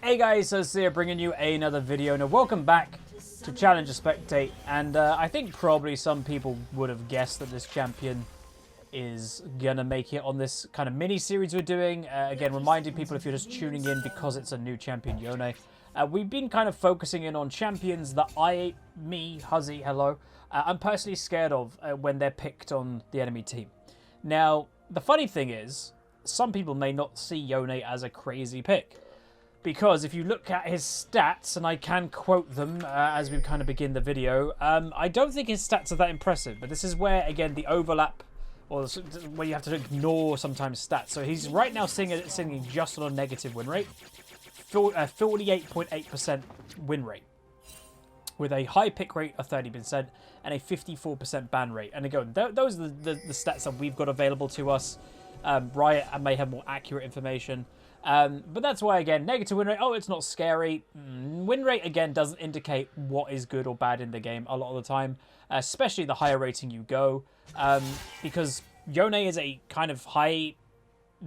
Hey guys, so here bringing you another video. Now welcome back to Challenge or Spectate, and I think probably some people would have guessed that this champion is gonna make it on this kind of mini-series we're doing. Again, reminding people if you're just tuning in because it's a new champion, Yone. We've been kind of focusing in on champions that Huzzy, hello, I'm personally scared of when they're picked on the enemy team. Now, the funny thing is, some people may not see Yone as a crazy pick. Because if you look at his stats, and I can quote them as we kind of begin the video, I don't think his stats are that impressive. But this is where, again, the overlap, or where you have to ignore sometimes stats. So he's right now singing just on a negative win rate, 48.8% win rate, with a high pick rate of 30% and a 54% ban rate. And again, those are the stats that we've got available to us. Riot may have more accurate information. But that's why, again, negative win rate, oh, it's not scary. Win rate, again, doesn't indicate what is good or bad in the game a lot of the time, especially the higher rating you go, because Yone is a kind of high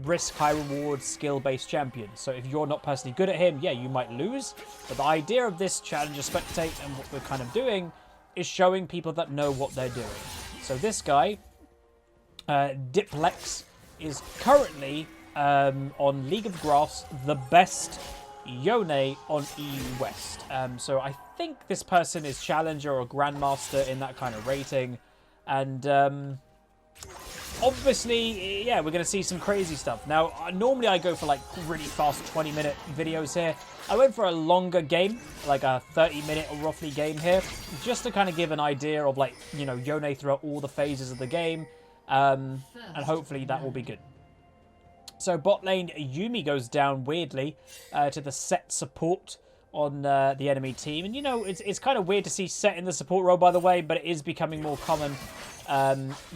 risk, high reward, skill-based champion. So if you're not personally good at him, yeah, you might lose. But the idea of this Challenge or Spectate and what we're kind of doing is showing people that know what they're doing. So this guy, Diplex, is currently on League of Graphs, the best Yone on EU West. So I think this person is Challenger or Grandmaster in that kind of rating. And obviously, yeah, we're going to see some crazy stuff. Now, normally I go for like really fast 20-minute videos here. I went for a longer game, like a 30-minute or roughly game here, just to kind of give an idea of, like, you know, Yone throughout all the phases of the game. And hopefully that will be good. So bot lane, Yumi goes down weirdly to the Set support on the enemy team. And, you know, it's kind of weird to see Set in the support role, by the way, but it is becoming more common.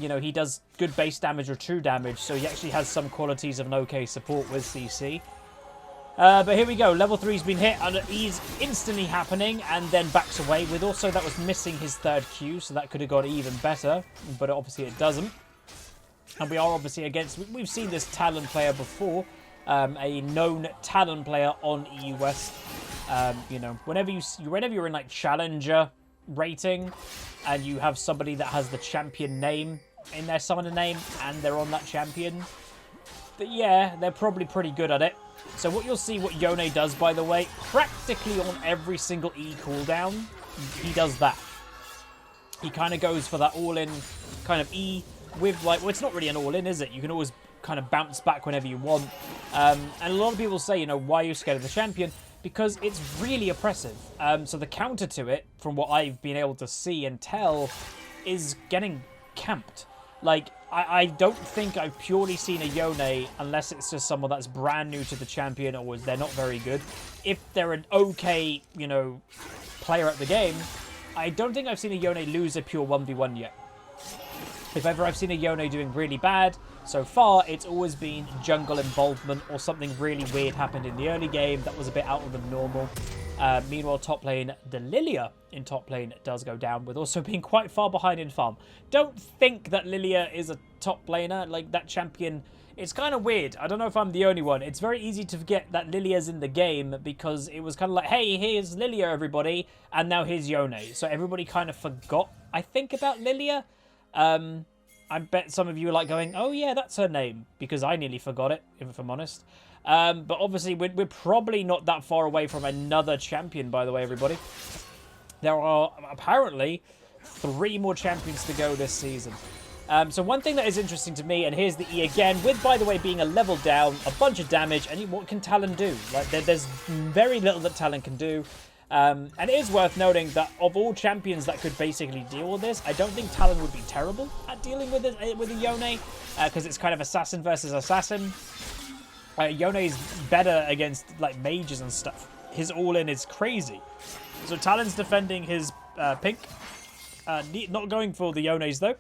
You know, he does good base damage or true damage, so he actually has some qualities of an okay support with CC. But here we go. Level 3's been hit, and he's instantly happening, and then backs away. With also, that was missing his third Q, so that could have got even better, but obviously it doesn't. And we are obviously against, we've seen this Talon player before, a known Talon player on EU West. You know, whenever you're in like Challenger rating, and you have somebody that has the champion name in their summoner name, and they're on that champion, but yeah, they're probably pretty good at it. So what you'll see, what Yone does, by the way, practically on every single E cooldown, he does that. He kind of goes for that all-in kind of E, with, like, well, it's not really an all-in, is it? You can always kind of bounce back whenever you want. And a lot of people say, you know, why are you scared of the champion? Because it's really oppressive. So the counter to it, from what I've been able to see and tell, is getting camped. Like, I don't think I've purely seen a Yone, unless it's just someone that's brand new to the champion or they're not very good. If they're an okay, you know, player at the game, I don't think I've seen a Yone lose a pure 1v1 yet. If ever I've seen a Yone doing really bad, so far it's always been jungle involvement or something really weird happened in the early game that was a bit out of the normal. Meanwhile, top lane, the Lilia in top lane does go down, with also being quite far behind in farm. Don't think that Lilia is a top laner, like that champion. It's kind of weird. I don't know if I'm the only one. It's very easy to forget that Lilia's in the game because it was kind of like, hey, here's Lilia, everybody, and now here's Yone. So everybody kind of forgot, I think, about Lilia. I bet some of you are like going, oh yeah, that's her name, because I nearly forgot it, if I'm honest. But obviously, we're probably not that far away from another champion, by the way, everybody. There are apparently 3 more champions to go this season. So one thing that is interesting to me, and here's the E again, with, by the way, being a level down, a bunch of damage, and what can Talon do? Like, there's very little that Talon can do. And it is worth noting that of all champions that could basically deal with this, I don't think Talon would be terrible at dealing with it with a Yone, because it's kind of assassin versus assassin. Yone is better against like mages and stuff. His all-in is crazy. So Talon's defending his pink, not going for the Yones though.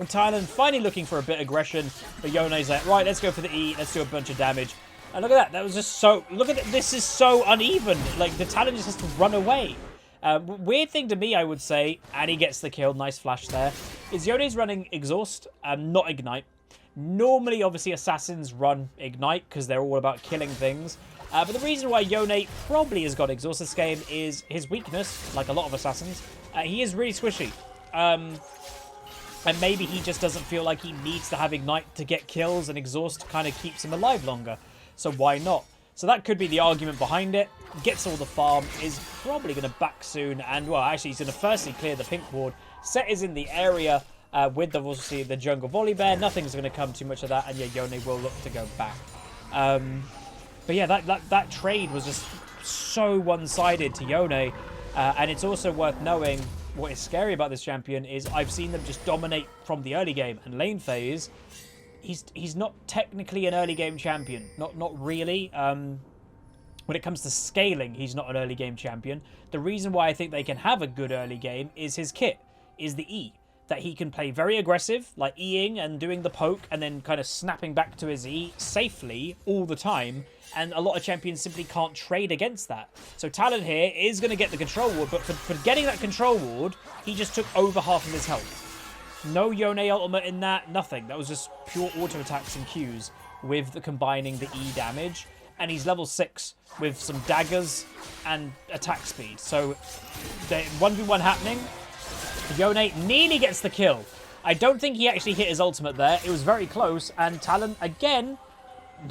And Talon finally looking for a bit of aggression, but Yone's like, right, let's go for the E, let's do a bunch of damage. And look at that. That was just so... Look at it. This is so uneven. Like, the Talon just has to run away. Weird thing to me, I would say, and he gets the kill. Nice flash there. Is Yone's running Exhaust, not Ignite. Normally, obviously, Assassins run Ignite because they're all about killing things. But the reason why Yone probably has got exhaust this game is his weakness, like a lot of assassins. He is really squishy. And maybe he just doesn't feel like he needs to have Ignite to get kills, and exhaust kind of keeps him alive longer. So why not? So that could be the argument behind it. Gets all the farm, is probably going to back soon. And, well, actually, he's going to firstly clear the pink ward. Set is in the area with, obviously, the jungle Volibear. Nothing's going to come too much of that. And, yeah, Yone will look to go back. But, yeah, that trade was just so one-sided to Yone. And it's also worth knowing what is scary about this champion is I've seen them just dominate from the early game. And lane phase, he's not technically an early game champion. Not really. When it comes to scaling, he's not an early game champion. The reason why I think they can have a good early game is his kit, is the E. That he can play very aggressive, like E-ing and doing the poke, and then kind of snapping back to his E safely all the time. And a lot of champions simply can't trade against that. So Talon here is going to get the control ward, but for getting that control ward, he just took over half of his health. No Yone ultimate in that, nothing. That was just pure auto attacks and Qs with the combining the E damage. And he's level 6 with some daggers and attack speed. So, the 1v1 happening. Yone nearly gets the kill. I don't think he actually hit his ultimate there. It was very close. And Talon, again,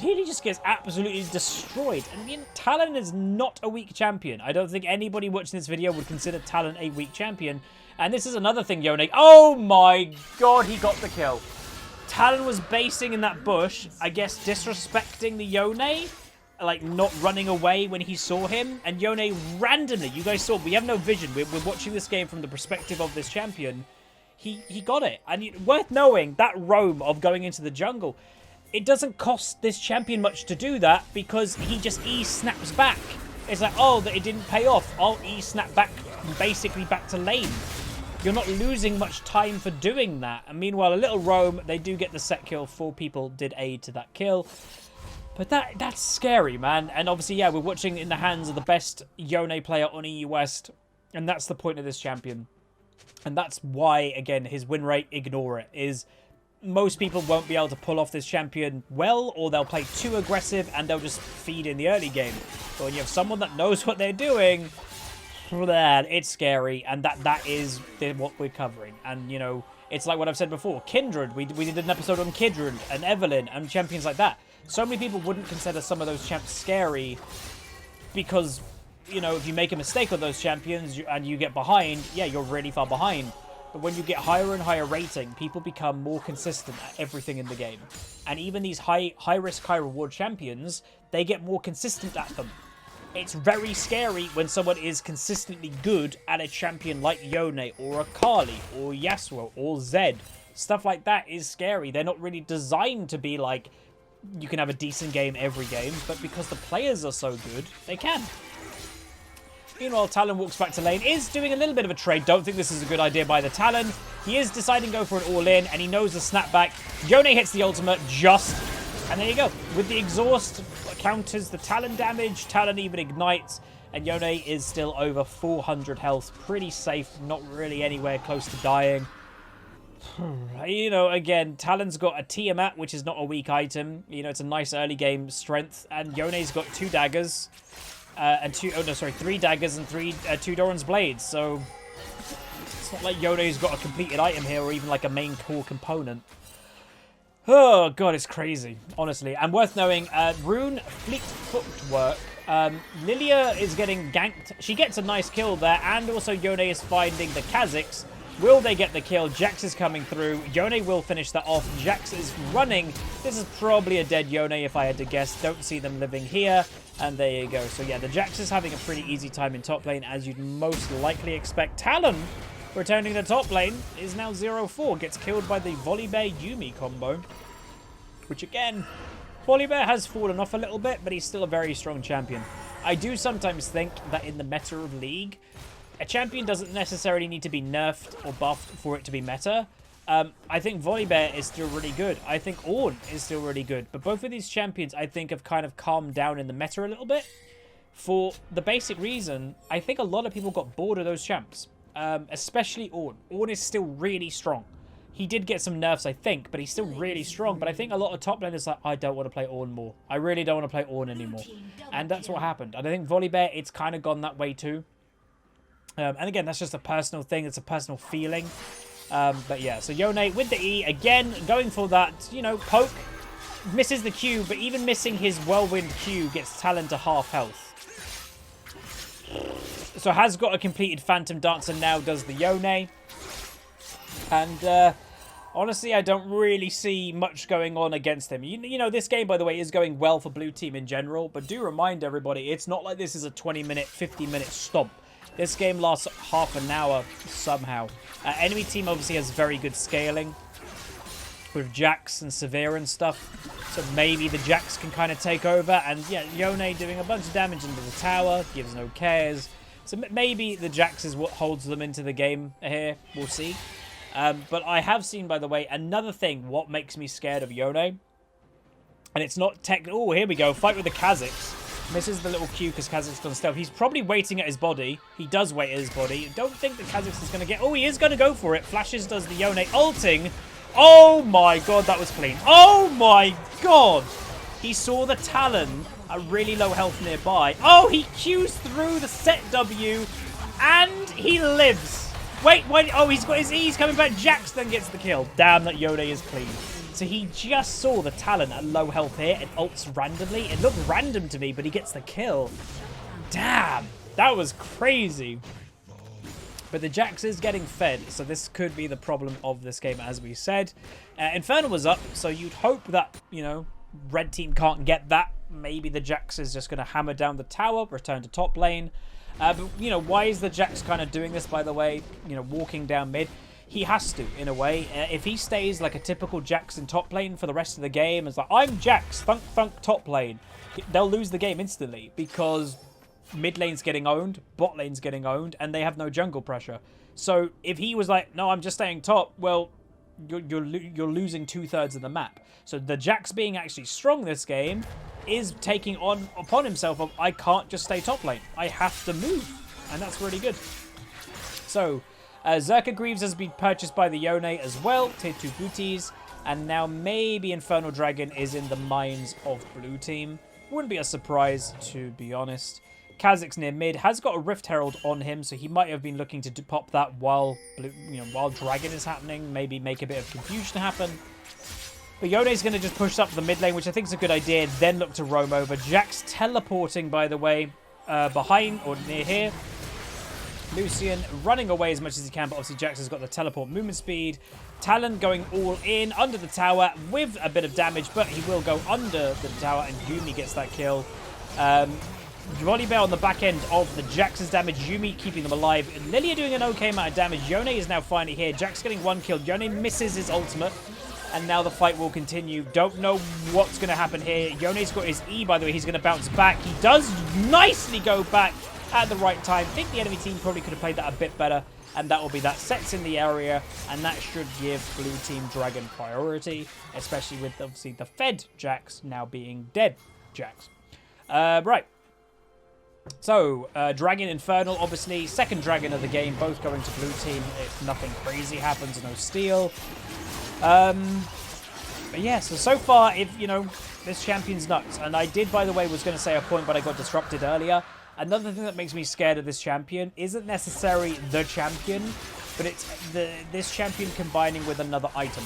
nearly just gets absolutely destroyed. And I mean, Talon is not a weak champion. I don't think anybody watching this video would consider Talon a weak champion. And this is another thing, Yone. Oh my god, he got the kill. Talon was basing in that bush, I guess disrespecting the Yone. Like, not running away when he saw him. And Yone randomly, you guys saw, we have no vision. We're watching this game from the perspective of this champion. He got it. And worth knowing, that roam of going into the jungle, it doesn't cost this champion much to do that because he just E-snaps back. It's like, oh, that it didn't pay off. I'll E-snap back, basically back to lane. You're not losing much time for doing that. And meanwhile, a little roam, they do get the set kill. 4 people did aid to that kill. But that's scary, man. And obviously, yeah, we're watching in the hands of the best Yone player on EU West. And that's the point of this champion. And that's why, again, his win rate, ignore it, is most people won't be able to pull off this champion well, or they'll play too aggressive and they'll just feed in the early game. But when you have someone that knows what they're doing, it's scary. And that is what we're covering. And, you know, it's like what I've said before. Kindred, we did an episode on Kindred and Evelyn and champions like that. So many people wouldn't consider some of those champs scary because, you know, if you make a mistake on those champions and you get behind, yeah, you're really far behind. But when you get higher and higher rating, people become more consistent at everything in the game. And even these high risk, high reward champions, they get more consistent at them. It's very scary when someone is consistently good at a champion like Yone or Akali or Yasuo or Zed. Stuff like that is scary. They're not really designed to be like, you can have a decent game every game, but because the players are so good, they can. Meanwhile, Talon walks back to lane, is doing a little bit of a trade. Don't think this is a good idea by the Talon. He is deciding to go for an all-in, and he knows the snapback. Yone hits the ultimate just, and there you go. With the exhaust, counters the Talon damage. Talon even ignites, and Yone is still over 400 health. Pretty safe, not really anywhere close to dying. You know, again, Talon's got a Tiamat, which is not a weak item. You know, it's a nice early game strength. And Yone's got 2 daggers. And 3 daggers and 2 Doran's blades. So, it's not like Yone's got a completed item here or even like a main core component. Oh, God, it's crazy, honestly. And worth knowing, Rune fleet footwork. Lilia is getting ganked. She gets a nice kill there. And also Yone is finding the Kha'Zix. Will they get the kill? Jax is coming through. Yone will finish that off. Jax is running. This is probably a dead Yone if I had to guess. Don't see them living here. And there you go. So yeah, the Jax is having a pretty easy time in top lane, as you'd most likely expect. Talon, returning to top lane, is now 0-4. Gets killed by the Volibear Yuumi combo. Which again, Volibear has fallen off a little bit, but he's still a very strong champion. I do sometimes think that in the meta of League, a champion doesn't necessarily need to be nerfed or buffed for it to be meta. I think Volibear is still really good. I think Ornn is still really good. But both of these champions, I think, have kind of calmed down in the meta a little bit. For the basic reason, I think a lot of people got bored of those champs. Especially Ornn. Ornn is still really strong. He did get some nerfs, I think, but he's still really strong. But I think a lot of top laners like, I don't want to play Ornn more. I really don't want to play Ornn anymore. And that's what happened. And I think Volibear, it's kind of gone that way too. And again, that's just a personal thing. It's a personal feeling. But yeah, so Yone with the E, again, going for that, you know, poke. Misses the Q, but even missing his Whirlwind Q gets Talon to half health. So has got a completed Phantom Dancer now, does the Yone. And honestly, I don't really see much going on against him. You know, this game, by the way, is going well for blue team in general. But do remind everybody, it's not like this is a 20-minute, 50-minute stomp. This game lasts half an hour somehow. Enemy team obviously has very good scaling with Jax and Severe and stuff. So maybe the Jax can kind of take over. And yeah, Yone doing a bunch of damage into the tower. Gives no cares. So maybe the Jax is what holds them into the game here. We'll see. But I have seen, by the way, another thing, what makes me scared of Yone. And it's not tech. Oh, here we go. Fight with the Kha'Zix. Misses the little Q because Kha'Zix done stealth. He's probably waiting at his body. He does wait at his body. Don't think that Kha'Zix is going to get... Oh, he is going to go for it. Flashes does the Yone. Ulting. Oh my god, that was clean. Oh my god. He saw the Talon at really low health nearby. Oh, he Qs through the set W. And he lives. Wait. Oh, he's got his E. He's coming back. Jax then gets the kill. Damn, that Yone is clean. So he just saw the Talon at low health here and ults randomly. It looked random to me, but he gets the kill. Damn, that was crazy. But the Jax is getting fed, so this could be the problem of this game, as we said. Infernal was up, so you'd hope that, you know, red team can't get that. Maybe the Jax is just going to hammer down the tower, return to top lane. But, you know, why is the Jax kind of doing this, by the way? You know, walking down mid. He has to, in a way. If he stays like a typical Jax in top lane for the rest of the game, it's like, I'm Jax, thunk, top lane. They'll lose the game instantly because mid lane's getting owned, bot lane's getting owned, and they have no jungle pressure. So if he was like, no, I'm just staying top, well, you're losing 2/3 of the map. So the Jax being actually strong this game is taking upon himself of, I can't just stay top lane. I have to move. And that's really good. So... Zerka Greaves has been purchased by the Yone as well, tier 2 booties, and now maybe Infernal Dragon is in the minds of blue team. Wouldn't be a surprise, to be honest. Kha'Zix near mid has got a Rift Herald on him, so he might have been looking to pop that while while Dragon is happening, maybe make a bit of confusion happen. But Yone's going to just push up the mid lane, which I think is a good idea, then look to roam over. Jax teleporting, by the way, behind or near here. Lucian running away as much as he can, but obviously Jax has got the teleport movement speed. Talon going all in under the tower with a bit of damage, but he will go under the tower, and Yuumi gets that kill. Volibear on the back end of the Jax's damage. Yuumi keeping them alive. Lilia doing an okay amount of damage. Yone is now finally here. Jax getting one kill. Yone misses his ultimate, and now the fight will continue. Don't know what's going to happen here. Yone's got his E, by the way. He's going to bounce back. He does nicely go back at the right time. I think the enemy team probably could have played that a bit better, and that will be that sets in the area, and that should give blue team Dragon priority, especially with obviously the fed Jax now being dead Jax. Right. So, Dragon Infernal, obviously, second Dragon of the game, both going to blue team if nothing crazy happens, no steal. But yeah, so far, if, you know, this champion's nuts. And I did, by the way, was going to say a point, but I got disrupted earlier. Another thing that makes me scared of this champion isn't necessarily the champion, but it's this champion combining with another item.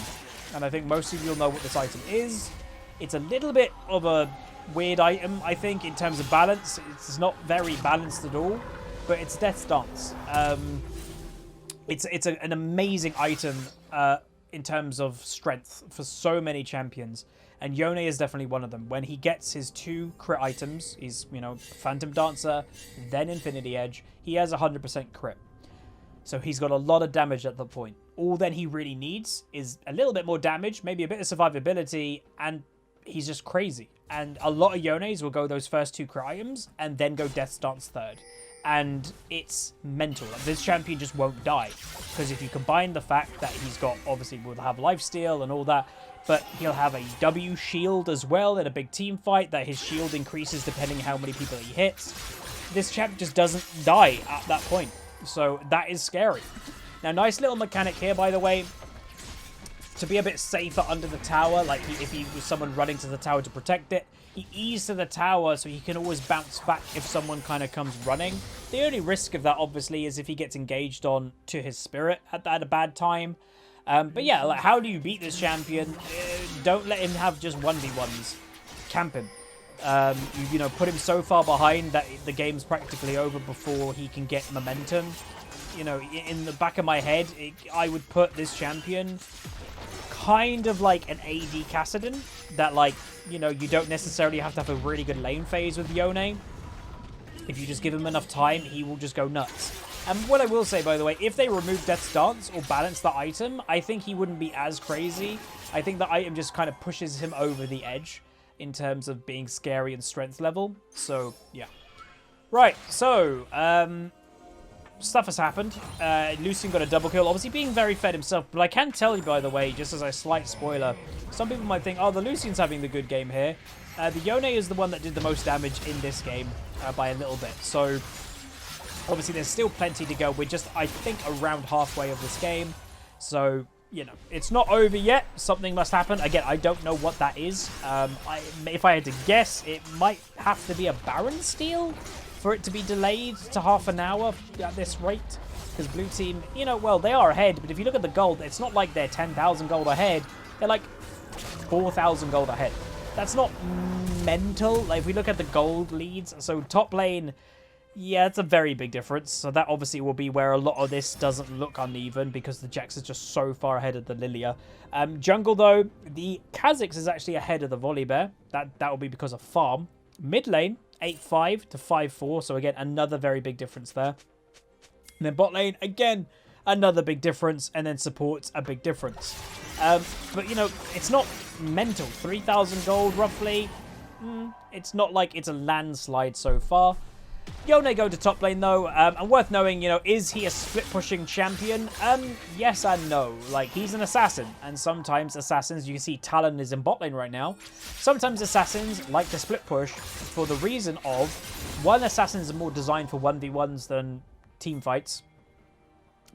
And I think most of you will know what this item is. It's a little bit of a weird item, I think, in terms of balance. It's not very balanced at all, but it's Death's Dance. It's an amazing item in terms of strength for so many champions. And Yone is definitely one of them. When he gets his 2 crit items, he's, you know, Phantom Dancer, then Infinity Edge, he has 100% crit. So he's got a lot of damage at that point. All then he really needs is a little bit more damage, maybe a bit of survivability, and he's just crazy. And a lot of Yones will go those first 2 crit items, and then go Death's Dance third. And it's mental. This champion just won't die. Because if you combine the fact that he's got, obviously, will have lifesteal and all that, but he'll have a W shield as well in a big team fight, that his shield increases depending how many people he hits. This champ just doesn't die at that point. So that is scary. Now, nice little mechanic here, by the way. to be a bit safer under the tower, like if he was someone running to the tower to protect it, he eased to the tower so he can always bounce back if someone kind of comes running. The only risk of that, obviously, is if he gets engaged on to his spirit at a bad time. But yeah, like, how do you beat this champion? Don't let him have just 1v1s. Camp him. You know, put him so far behind that the game's practically over before he can get momentum. You know, in the back of my head, I would put this champion kind of like an AD Kassadin, that, like, you know, you don't necessarily have to have a really good lane phase with Yone. If you just give him enough time, he will just go nuts. And what I will say, by the way, if they remove Death's Dance or balance the item, I think he wouldn't be as crazy. I think the item just kind of pushes him over the edge in terms of being scary and strength level. So, yeah. Right, so, stuff has happened. Lucian got a double kill, obviously being very fed himself. But I can tell you, by the way, just as a slight spoiler, some people might think, oh, the Lucian's having the good game here. The Yone is the one that did the most damage in this game by a little bit. So, obviously, there's still plenty to go. We're just, I think, around halfway of this game. So, you know, it's not over yet. Something must happen. Again, I don't know what that is. If I had to guess, it might have to be a Baron steal for it to be delayed to half an hour at this rate. Because blue team, you know, well, they are ahead. But if you look at the gold, it's not like they're 10,000 gold ahead. They're like 4,000 gold ahead. That's not mental. Like, if we look at the gold leads, so top lane, yeah, it's a very big difference. So that obviously will be where a lot of this doesn't look uneven because the Jax is just so far ahead of the Lilia. Jungle, though, the Kha'Zix is actually ahead of the Volibear. That will be because of farm. Mid lane, 8-5 to 5-4. So again, another very big difference there. And then bot lane, again, another big difference. And then support's a big difference. But, you know, it's not mental. 3,000 gold, roughly. It's not like it's a landslide so far. Yone go to top lane, though, and worth knowing, you know, is he a split-pushing champion? Yes and no. Like, he's an assassin, and sometimes assassins, you can see Talon is in bot lane right now, sometimes assassins like to split push for the reason of, one, assassins are more designed for 1v1s than team fights,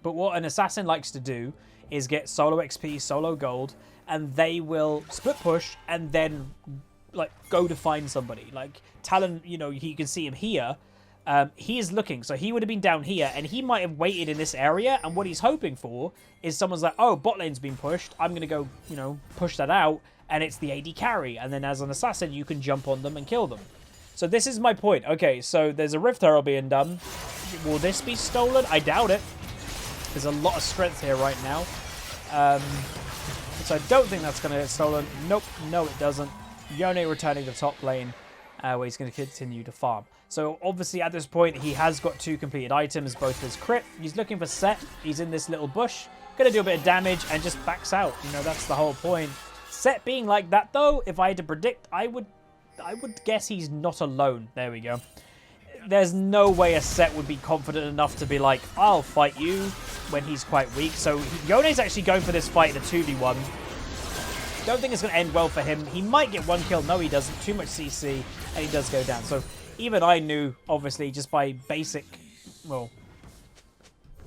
but what an assassin likes to do is get solo XP, solo gold, and they will split push and then, like, go to find somebody. Like, Talon, you know, you can see him here. He is looking, so he would have been down here, and he might have waited in this area, and what he's hoping for is someone's like, oh, bot lane's been pushed, I'm going to go, you know, push that out, and it's the AD carry, and then as an assassin, you can jump on them and kill them. So this is my point. Okay, so there's a Rift Herald being done. Will this be stolen? I doubt it. There's a lot of strength here right now. So I don't think that's going to get stolen. Nope, no it doesn't. Yone returning to top lane, where he's going to continue to farm. So obviously at this point, he has got 2 completed items, both his crit. He's looking for Set. He's in this little bush. Going to do a bit of damage and just backs out. You know, that's the whole point. Set being like that, though, if I had to predict, I would guess he's not alone. There we go. There's no way a Set would be confident enough to be like, I'll fight you when he's quite weak. So Yone's actually going for this fight in a 2v1. Don't think it's going to end well for him. He might get 1 kill. No, he doesn't. Too much CC, and he does go down. So even I knew, obviously, just by basic, well,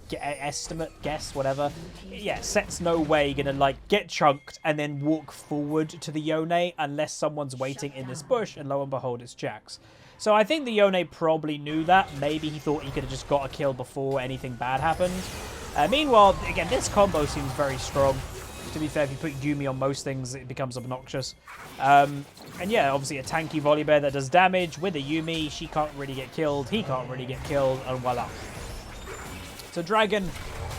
guess, whatever. Yeah, Set's no way going to, like, get chunked and then walk forward to the Yone unless someone's waiting in this bush, and lo and behold, it's Jax. So I think the Yone probably knew that. Maybe he thought he could have just got a kill before anything bad happened. Meanwhile, again, this combo seems very strong. To be fair, if you put Yumi on most things, it becomes obnoxious. And yeah, obviously a tanky Volibear that does damage with a Yumi. She can't really get killed. He can't really get killed. And voila. So Dragon,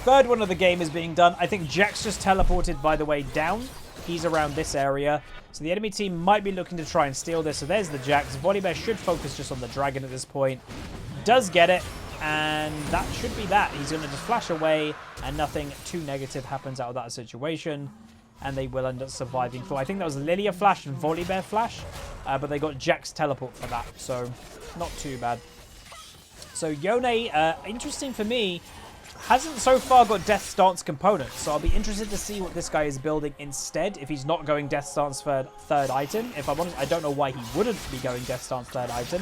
third one of the game is being done. I think Jax just teleported, by the way, down. He's around this area. So the enemy team might be looking to try and steal this. So there's the Jax. Volibear should focus just on the Dragon at this point. Does get it. And that should be that. He's going to just flash away, and nothing too negative happens out of that situation. And they will end up surviving. I think that was Lilia flash and Volibear flash. But they got Jax teleport for that. So, not too bad. So, Yone, interesting for me, hasn't so far got Death Stance components. So, I'll be interested to see what this guy is building instead. If he's not going Death Stance third item. If I'm honest, I don't know why he wouldn't be going Death Stance third item.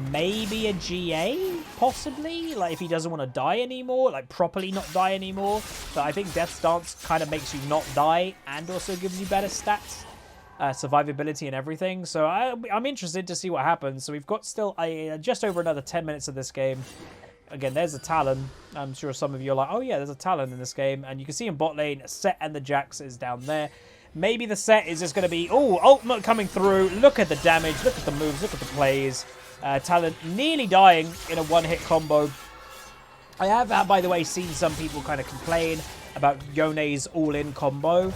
Maybe a GA? possibly, like if he doesn't want to die anymore, like properly not die anymore. But I think Death Stance kind of makes you not die and also gives you better stats, survivability and everything. So I'm interested to see what happens. So we've got still just over another 10 minutes of this game. Again, there's a Talon. I'm sure some of you are like, oh yeah, there's a Talon in this game. And you can see in bot lane, Set and the Jax is down there. Maybe the Set is just going to be, oh, ultimate coming through. Look at the damage, look at the moves, look at the plays. Talon nearly dying in a one-hit combo. I have, by the way, seen some people kind of complain about Yone's all-in combo.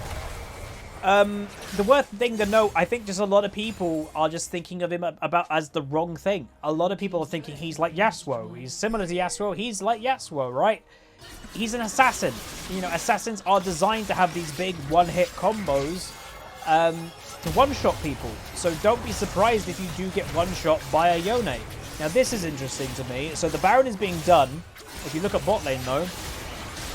The worst thing to note, I think just a lot of people are just thinking of him about as the wrong thing. A lot of people are thinking he's like Yasuo. He's similar to Yasuo. He's like Yasuo, right? He's an assassin. You know, assassins are designed to have these big one-hit combos to one-shot people. So don't be surprised if you do get one-shot by a Yone. Now, this is interesting to me. So the Baron is being done. If you look at bot lane, though,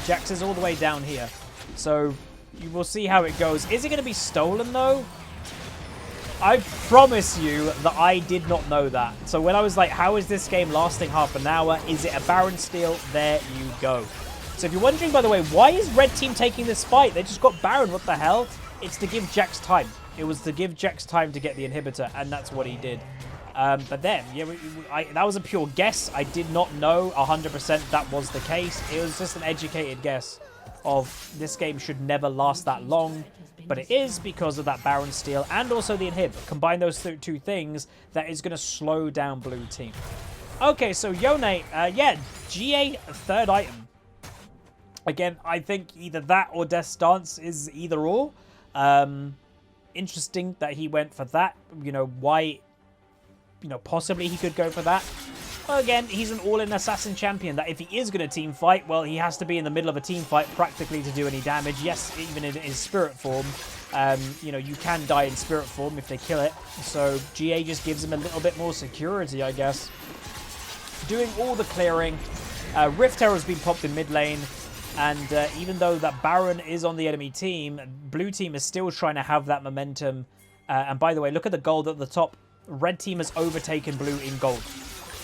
Jax is all the way down here. So you will see how it goes. Is it going to be stolen, though? I promise you that I did not know that. So when I was like, how is this game lasting half an hour? Is it a Baron steal? There you go. So if you're wondering, by the way, why is Red Team taking this fight? They just got Baron. What the hell? It's to give Jax time. It was to give Jax time to get the inhibitor, and that's what he did. But then, yeah, that was a pure guess. I did not know 100% that was the case. It was just an educated guess of this game should never last that long. But it is because of that Baron steal and also the inhib. Combine those two things, that is going to slow down blue team. Okay, so Yone, yeah, GA third item. Again, I think either that or Death Stance is either or. Interesting that he went for that. You know, why, you know, possibly he could go for that. Well, again, he's an all-in assassin champion that if he is going to team fight, well, he has to be in the middle of a team fight practically to do any damage. Yes, even in his spirit form. You know, you can die in spirit form if they kill it. So GA just gives him a little bit more security, I guess. Doing all the clearing. Rift Terror has been popped in mid lane. And even though that Baron is on the enemy team, blue team is still trying to have that momentum. And by the way, look at the gold at the top. Red team has overtaken blue in gold.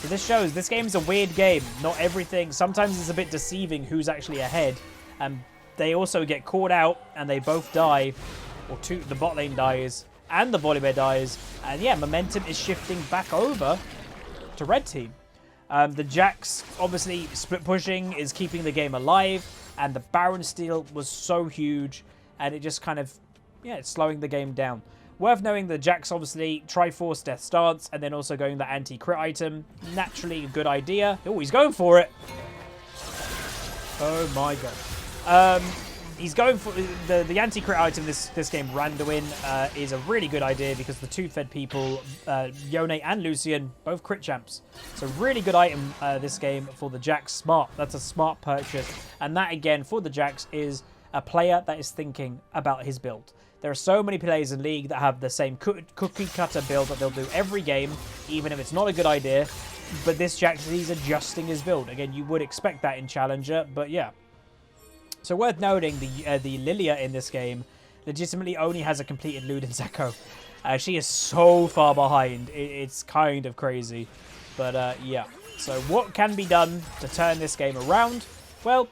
So this shows this game is a weird game. Not everything. Sometimes it's a bit deceiving who's actually ahead. And they also get caught out and they both die. Or the bot lane dies and the Volibear dies. And yeah, momentum is shifting back over to red team. The Jax, obviously, split pushing is keeping the game alive. And the Baron steal was so huge. And it just kind of, yeah, it's slowing the game down. Worth knowing the Jax, obviously, Triforce, Death Stance, and then also going the anti-crit item. Naturally, a good idea. Oh, he's going for it. Oh, my God. He's going for the anti-crit item this game, Randuin, is a really good idea because the two fed people, Yone and Lucian, both crit champs. So really good item this game for the Jax. Smart. That's a smart purchase. And that, again, for the Jax is a player that is thinking about his build. There are so many players in League that have the same cookie cutter build that they'll do every game, even if it's not a good idea. But this Jax, he's adjusting his build. Again, you would expect that in Challenger, but yeah. So worth noting, the Lilia in this game legitimately only has a completed Luden's Echo. She is so far behind. It's kind of crazy. But yeah. So what can be done to turn this game around? Well,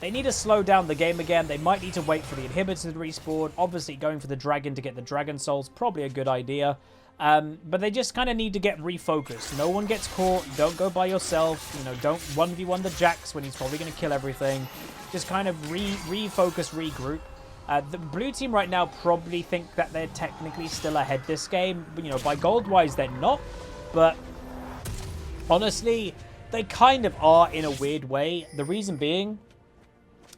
they need to slow down the game again. They might need to wait for the inhibitor to respawn. Obviously, going for the dragon to get the dragon souls, probably a good idea. But they just kind of need to get refocused. No one gets caught. Don't go by yourself. You know, don't 1v1 the Jax when he's probably going to kill everything. Just kind of refocus, regroup. The blue team right now probably think that they're technically still ahead this game. You know, by gold-wise, they're not. But honestly, they kind of are in a weird way. The reason being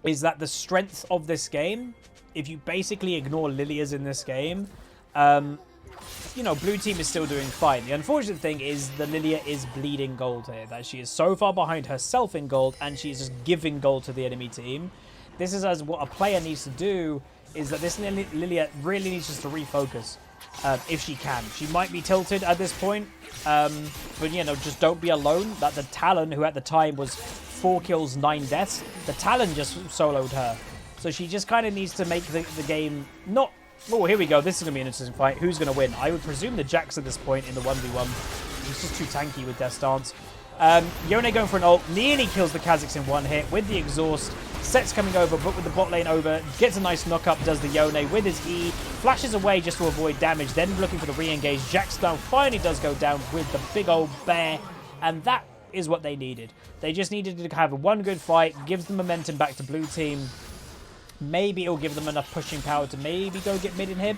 is that the strength of this game, if you basically ignore Lilias in this game, you know, blue team is still doing fine. The unfortunate thing is the Lilia is bleeding gold here, that she is so far behind herself in gold, and she is just giving gold to the enemy team. This is as what a player needs to do, is that this Lilia really needs just to refocus, if she can. She might be tilted at this point, but, you know, just don't be alone. That the Talon, who at the time was 4 kills, 9 deaths, the Talon just soloed her. So she just kind of needs to make the game not... Oh, here we go. This is going to be an interesting fight. Who's going to win? I would presume the Jax at this point in the 1v1. He's just too tanky with Death Stance. Yone going for an ult, nearly kills the Kha'Zix in one hit with the exhaust. Set's coming over, but with the bot lane over, gets a nice knock-up, does the Yone with his E, flashes away just to avoid damage, then looking for the re-engage. Jax down finally does go down with the big old bear, and that is what they needed. They just needed to have one good fight, gives the momentum back to blue team. Maybe it'll give them enough pushing power to maybe go get mid inhib.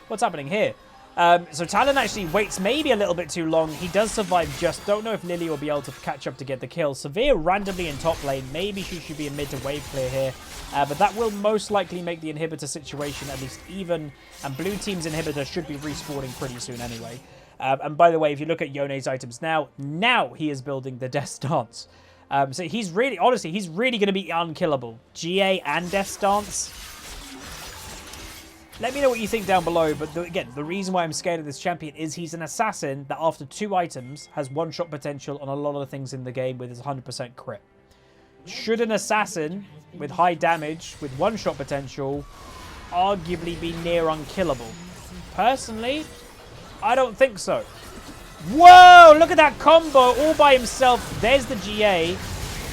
What's happening here? So Talon actually waits maybe a little bit too long. He does survive just. Don't know if Lily will be able to catch up to get the kill. Severe randomly in top lane. Maybe she should be in mid to wave clear here. But that will most likely make the inhibitor situation at least even. And blue team's inhibitor should be respawning pretty soon anyway. And by the way, if you look at Yone's items now he is building the Death Stance. So he's really, honestly, he's really going to be unkillable. GA and Death Stance. Let me know what you think down below, but again, the reason why I'm scared of this champion is he's an assassin that after 2 items has one-shot potential on a lot of the things in the game with his 100% crit. Should an assassin with high damage, with one-shot potential, arguably be near unkillable? Personally, I don't think so. Whoa, look at that combo all by himself. There's the GA.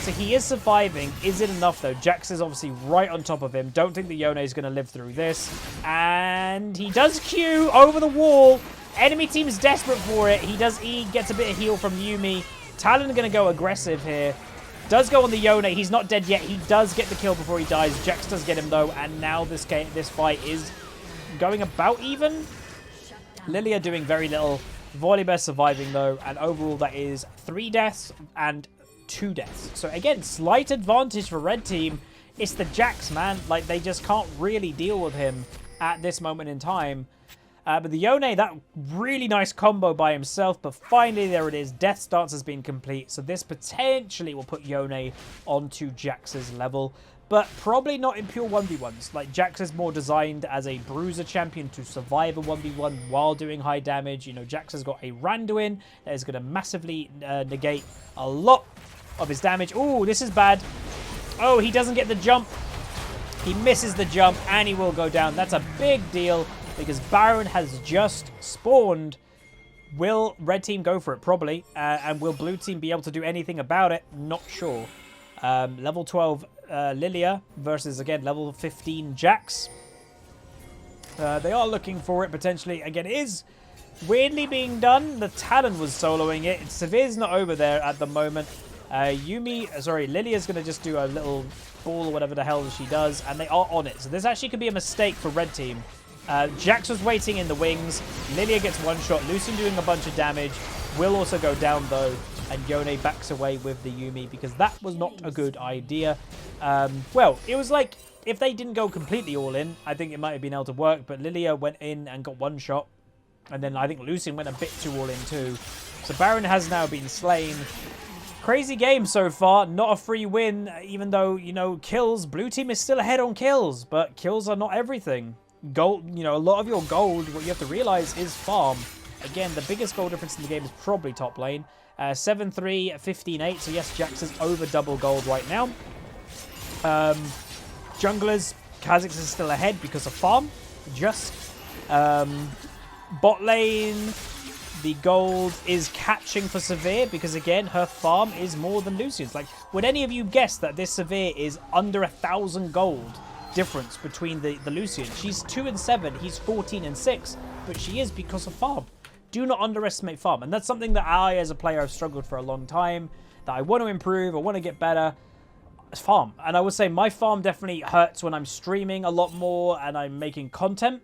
So he is surviving. Is it enough, though? Jax is obviously right on top of him. Don't think the Yone is going to live through this. And he does Q over the wall. Enemy team is desperate for it. He does E, gets a bit of heal from Yuumi. Talon going to go aggressive here. Does go on the Yone. He's not dead yet. He does get the kill before he dies. Jax does get him, though. And now this fight is going about even. Lilia doing very little. Volibear surviving, though. And overall, that is 3 deaths and 2 deaths. So again, slight advantage for red team. It's the Jax, man. Like, they just can't really deal with him at this moment in time. But the Yone, that really nice combo by himself. But finally, there it is. Death Stance has been complete. So this potentially will put Yone onto Jax's level. But probably not in pure 1v1s. Like, Jax is more designed as a bruiser champion to survive a 1v1 while doing high damage. You know, Jax has got a Randuin that is going to massively negate a lot of his damage. Oh, this is bad. Oh, he doesn't get the jump. He misses the jump, and he will go down. That's a big deal, because Baron has just spawned. Will red team go for it? Probably. And will blue team be able to do anything about it? Not sure. Level 12 Lilia versus, again, level 15 Jax. They are looking for it, potentially. Again, it is weirdly being done. The Talon was soloing it. Severe's not over there at the moment. Lilia's going to just do a little ball or whatever the hell she does, and they are on it. So this actually could be a mistake for red team. Jax was waiting in the wings. Lilia gets one shot. Lucian doing a bunch of damage. Will also go down, though, and Yone backs away with the Yuumi, because that was not a good idea. Well, it was like, if they didn't go completely all in, I think it might have been able to work, but Lilia went in and got one shot, and then I think Lucian went a bit too all in, too. So Baron has now been slain. Crazy game so far. Not a free win, even though, you know, kills. Blue team is still ahead on kills, but kills are not everything. Gold, you know, a lot of your gold, what you have to realize, is farm. Again, the biggest gold difference in the game is probably top lane. 7-3, 15-8. So yes, Jax is over double gold right now. Junglers, Kha'Zix is still ahead because of farm. Just. Bot lane, the gold is catching for Severe because, again, her farm is more than Lucian's. Like, would any of you guess that this Severe is under 1,000 gold difference between the Lucian? She's 2 and 7, he's 14 and 6, but she is because of farm. Do not underestimate farm, and that's something that I, as a player, have struggled for a long time, that I want to improve, I want to get better. It's farm, and I would say my farm definitely hurts when I'm streaming a lot more and I'm making content.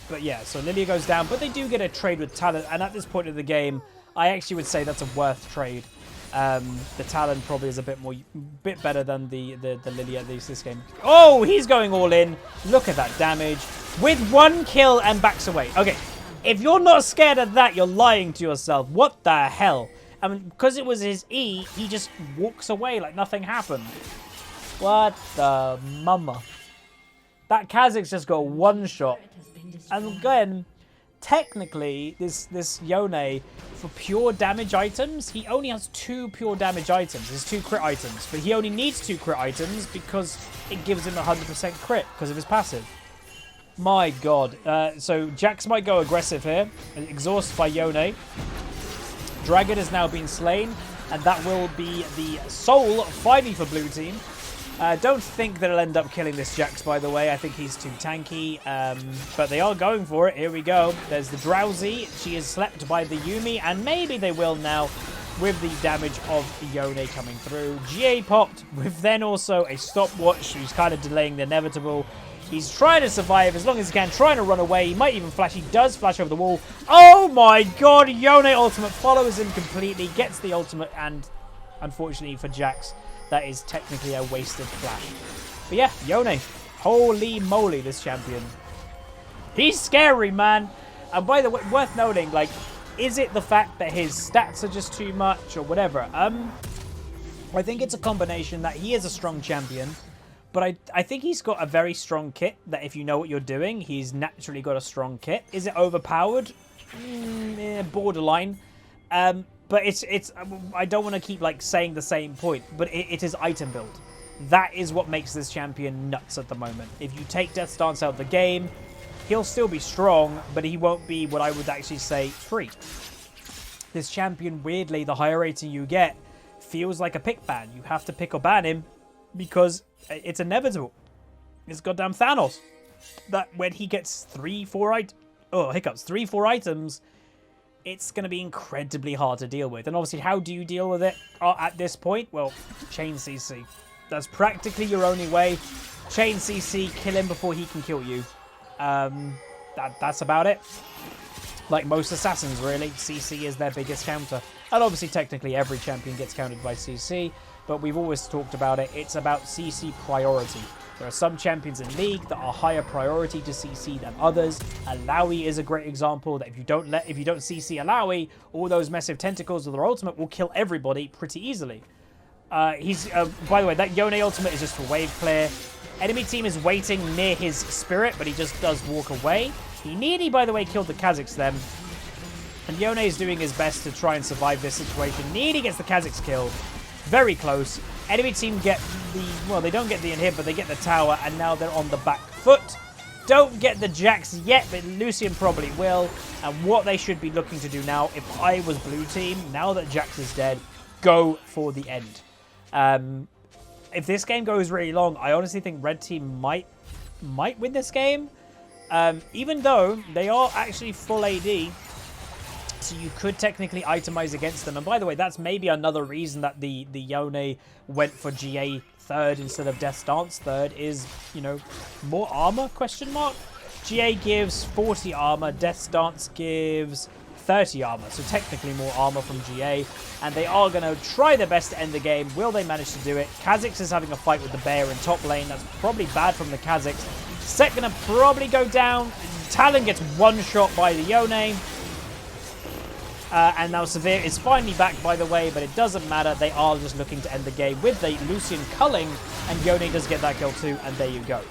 But yeah, so Lilia goes down, but they do get a trade with Talon, and at this point of the game, I actually would say that's a worth trade. The Talon probably is a bit better than the Lilia this game. Oh, he's going all in. Look at that damage. With 1 kill and backs away. Okay, if you're not scared of that, you're lying to yourself. What the hell? I mean, because it was his E, he just walks away like nothing happened. What the mama? That Kha'Zix just got 1 shot. And again, technically, this Yone, for pure damage items, he only has 2 pure damage items. There's 2 crit items. But he only needs 2 crit items because it gives him 100% crit because of his passive. My god. So Jax might go aggressive here. Exhaust by Yone. Dragon has now been slain, and that will be the soul finally for blue team. Don't think that it'll end up killing this Jax, by the way. I think he's too tanky, but they are going for it. Here we go. There's the Drowsy. She is slept by the Yuumi, and maybe they will now with the damage of Yone coming through. GA popped with then also a stopwatch. He's kind of delaying the inevitable. He's trying to survive as long as he can, trying to run away. He might even flash. He does flash over the wall. Oh my god, Yone ultimate follows him completely, gets the ultimate, and unfortunately for Jax, that is technically a wasted flash. But yeah, Yone. Holy moly, this champion. He's scary, man. And by the way, worth noting, like, is it the fact that his stats are just too much or whatever? I think it's a combination that he is a strong champion, but I think he's got a very strong kit that if you know what you're doing, he's naturally got a strong kit. Is it overpowered? Borderline. But it's I don't want to keep like saying the same point, but it is item build. That is what makes this champion nuts at the moment. If you take Death Stance out of the game, he'll still be strong, but he won't be what I would actually say free. This champion, weirdly, the higher rating you get, feels like a pick ban. You have to pick or ban him because it's inevitable. It's goddamn Thanos. That when he gets 3-4 items, it's going to be incredibly hard to deal with. And obviously, how do you deal with it at this point? Well, chain CC. That's practically your only way. Chain CC, kill him before he can kill you. That's about it. Like most assassins, really. CC is their biggest counter. And obviously, technically, every champion gets countered by CC. But we've always talked about it. It's about CC priority. There are some champions in League that are higher priority to CC than others. Alawi is a great example that if you don't CC Alawi, all those massive tentacles of their ultimate will kill everybody pretty easily. By the way, that Yone ultimate is just for wave clear. Enemy team is waiting near his spirit, but he just does walk away. He nearly, by the way, killed the Kha'Zix then. And Yone is doing his best to try and survive this situation. Nearly gets the Kha'Zix kill. Very close. Enemy team get the... Well, they don't get the inhib, but they get the tower, and now they're on the back foot. Don't get the Jax yet, but Lucian probably will. And what they should be looking to do now, if I was blue team, now that Jax is dead, go for the end. If this game goes really long, I honestly think red team might win this game. Even though they are actually full AD, so you could technically itemize against them. And by the way, that's maybe another reason that the Yone went for GA third instead of Death Stance third is, you know, more armor, question mark. GA gives 40 armor, Death Stance gives 30 armor, so technically more armor from GA, and they are going to try their best to end the game. Will they manage to do it? Kha'Zix is having a fight with the bear in top lane. That's probably bad from the Kha'Zix. Set going to probably go down. Talon gets one shot by the Yone. And now Severe is finally back, by the way, but it doesn't matter. They are just looking to end the game with the Lucian culling, and Yone does get that kill too, and there you go.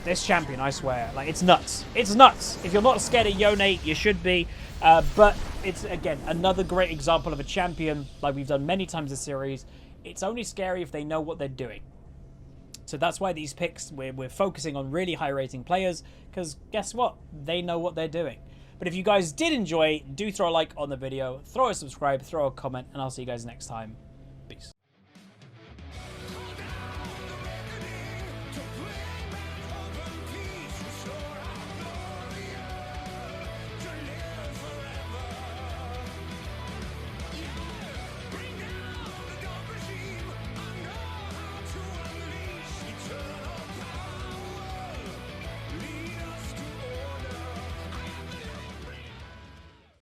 This champion, I swear, like, it's nuts. It's nuts. If you're not scared of Yone, you should be. But it's, again, another great example of a champion, like we've done many times this series. It's only scary if they know what they're doing. So that's why these picks, we're focusing on really high-rating players, because guess what? They know what they're doing. But if you guys did enjoy, do throw a like on the video, throw a subscribe, throw a comment, and I'll see you guys next time. Peace.